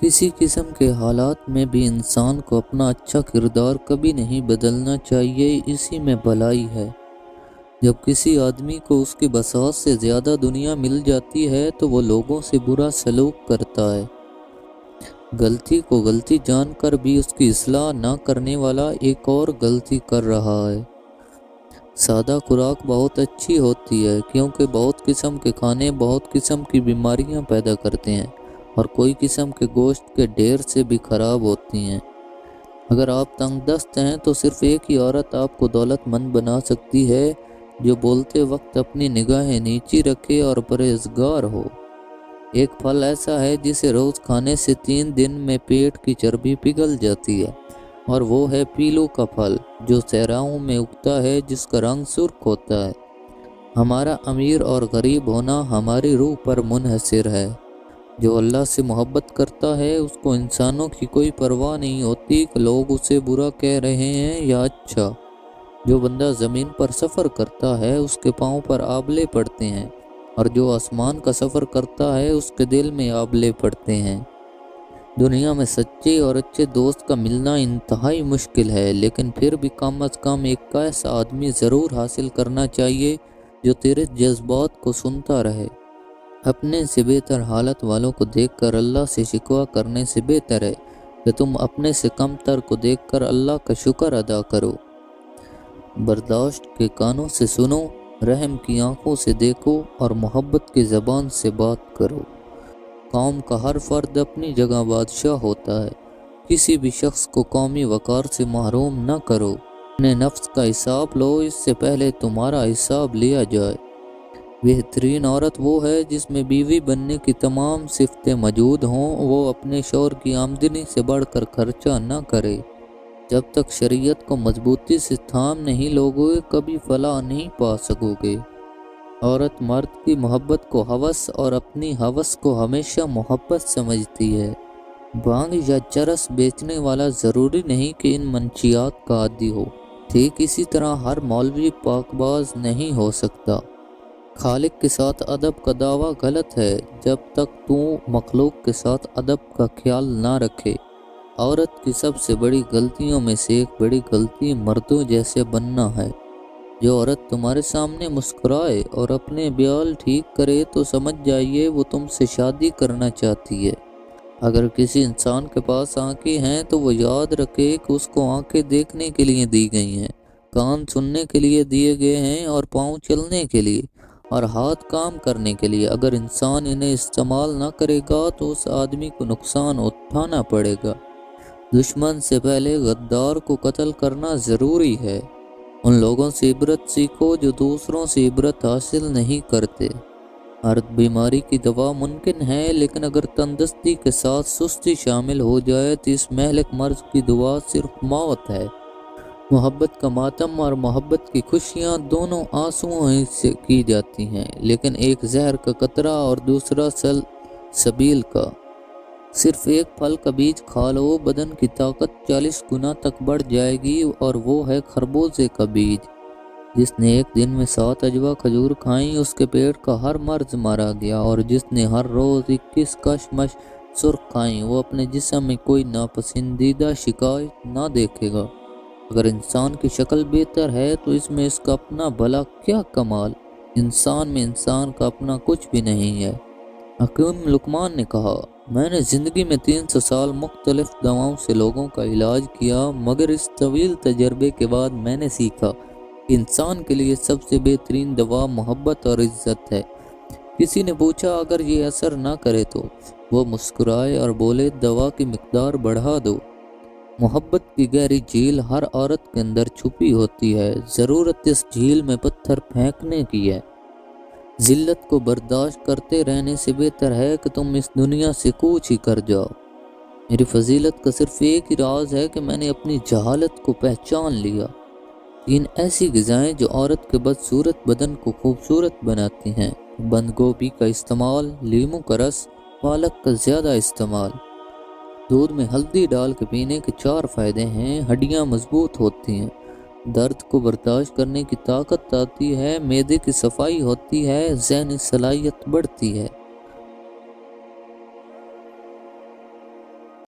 کسی قسم کے حالات میں بھی انسان کو اپنا اچھا کردار کبھی نہیں بدلنا چاہیے، اسی میں بھلائی ہے۔ جب کسی آدمی کو اس کی بساط سے زیادہ دنیا مل جاتی ہے تو وہ لوگوں سے برا سلوک کرتا ہے۔ غلطی کو غلطی جان کر بھی اس کی اصلاح نہ کرنے والا ایک اور غلطی کر رہا ہے۔ سادہ خوراک بہت اچھی ہوتی ہے کیونکہ بہت قسم کے کھانے بہت قسم کی بیماریاں پیدا کرتے ہیں اور کوئی قسم کے گوشت کے ڈھیر سے بھی خراب ہوتی ہیں۔ اگر آپ تنگ دست ہیں تو صرف ایک ہی عورت آپ کو دولت مند بنا سکتی ہے، جو بولتے وقت اپنی نگاہیں نیچی رکھے اور پرہیزگار ہو۔ ایک پھل ایسا ہے جسے روز کھانے سے 3 دن میں پیٹ کی چربی پگھل جاتی ہے، اور وہ ہے پیلو کا پھل جو صحراؤں میں اگتا ہے، جس کا رنگ سرخ ہوتا ہے۔ ہمارا امیر اور غریب ہونا ہماری روح پر منحصر ہے۔ جو اللہ سے محبت کرتا ہے اس کو انسانوں کی کوئی پرواہ نہیں ہوتی کہ لوگ اسے برا کہہ رہے ہیں یا اچھا۔ جو بندہ زمین پر سفر کرتا ہے اس کے پاؤں پر آبلے پڑتے ہیں، اور جو آسمان کا سفر کرتا ہے اس کے دل میں آبلے پڑتے ہیں۔ دنیا میں سچے اور اچھے دوست کا ملنا انتہائی مشکل ہے، لیکن پھر بھی کم از کم ایک ایسا آدمی ضرور حاصل کرنا چاہیے جو تیرے جذبات کو سنتا رہے۔ اپنے سے بہتر حالت والوں کو دیکھ کر اللہ سے شکوہ کرنے سے بہتر ہے کہ تم اپنے سے کم تر کو دیکھ کر اللہ کا شکر ادا کرو۔ برداشت کے کانوں سے سنو، رحم کی آنکھوں سے دیکھو اور محبت کی زبان سے بات کرو۔ قوم کا ہر فرد اپنی جگہ بادشاہ ہوتا ہے۔ کسی بھی شخص کو قومی وقار سے محروم نہ کرو۔ اپنے نفس کا حساب لو اس سے پہلے تمہارا حساب لیا جائے۔ بہترین عورت وہ ہے جس میں بیوی بننے کی تمام صفتیں موجود ہوں۔ وہ اپنے شوہر کی آمدنی سے بڑھ کر خرچہ نہ کرے۔ جب تک شریعت کو مضبوطی سے تھام نہیں لوگے کبھی فلاح نہیں پا سکو گے۔ عورت مرد کی محبت کو ہوس اور اپنی ہوس کو ہمیشہ محبت سمجھتی ہے۔ بھانگ یا چرس بیچنے والا ضروری نہیں کہ ان منشیات کا عادی ہو۔ ٹھیک اسی طرح ہر مولوی پاکباز نہیں ہو سکتا۔ خالق کے ساتھ ادب کا دعویٰ غلط ہے جب تک تو مخلوق کے ساتھ ادب کا خیال نہ رکھے۔ عورت کی سب سے بڑی غلطیوں میں سے ایک بڑی غلطی مردوں جیسے بننا ہے۔ جو عورت تمہارے سامنے مسکرائے اور اپنے بیال ٹھیک کرے تو سمجھ جائیے وہ تم سے شادی کرنا چاہتی ہے۔ اگر کسی انسان کے پاس آنکھیں ہیں تو وہ یاد رکھے کہ اس کو آنکھیں دیکھنے کے لیے دی گئی ہیں، کان سننے کے لیے دیے گئے ہیں اور پاؤں چلنے کے لیے اور ہاتھ کام کرنے کے لیے۔ اگر انسان انہیں استعمال نہ کرے گا تو اس آدمی کو نقصان اٹھانا پڑے گا۔ دشمن سے پہلے غدار کو قتل کرنا ضروری ہے۔ ان لوگوں سے عبرت سیکھو جو دوسروں سے عبرت حاصل نہیں کرتے۔ ہر بیماری کی دوا ممکن ہے، لیکن اگر تندرستی کے ساتھ سستی شامل ہو جائے تو اس مہلک مرض کی دوا صرف موت ہے۔ محبت کا ماتم اور محبت کی خوشیاں دونوں آنسوؤں ہی سے کی جاتی ہیں، لیکن ایک زہر کا قطرہ اور دوسرا سلسبیل کا۔ صرف ایک پھل کا بیج کھا لو، بدن کی طاقت 40 گنا تک بڑھ جائے گی، اور وہ ہے خربوزے کا بیج۔ جس نے ایک دن میں 7 اجوا کھجور کھائیں اس کے پیٹ کا ہر مرض مارا گیا، اور جس نے ہر روز 21 کشمش سرخ کھائیں وہ اپنے جسم میں کوئی ناپسندیدہ شکایت نہ دیکھے گا۔ اگر انسان کی شکل بہتر ہے تو اس میں اس کا اپنا بھلا کیا کمال۔ انسان میں انسان کا اپنا کچھ بھی نہیں ہے۔ حکیم لقمان نے کہا، میں نے زندگی میں 300 سال مختلف دواؤں سے لوگوں کا علاج کیا، مگر اس طویل تجربے کے بعد میں نے سیکھا کہ انسان کے لیے سب سے بہترین دوا محبت اور عزت ہے۔ کسی نے پوچھا اگر یہ اثر نہ کرے تو؟ وہ مسکرائے اور بولے، دوا کی مقدار بڑھا دو۔ محبت کی گہری جھیل ہر عورت کے اندر چھپی ہوتی ہے، ضرورت اس جھیل میں پتھر پھینکنے کی ہے۔ ذلت کو برداشت کرتے رہنے سے بہتر ہے کہ تم اس دنیا سے کوچ ہی کر جاؤ۔ میری فضیلت کا صرف ایک ہی راز ہے کہ میں نے اپنی جہالت کو پہچان لیا۔ 3 ایسی غذائیں جو عورت کے بدصورت بدن کو خوبصورت بناتی ہیں: بند گوبھی کا استعمال، لیموں کا رس، پالک کا زیادہ استعمال۔ دودھ میں ہلدی ڈال کے پینے کے 4 فائدے ہیں: ہڈیاں مضبوط ہوتی ہیں، درد کو برداشت کرنے کی طاقت آتی ہے، معدے کی صفائی ہوتی ہے، ذہنی صلاحیت بڑھتی ہے،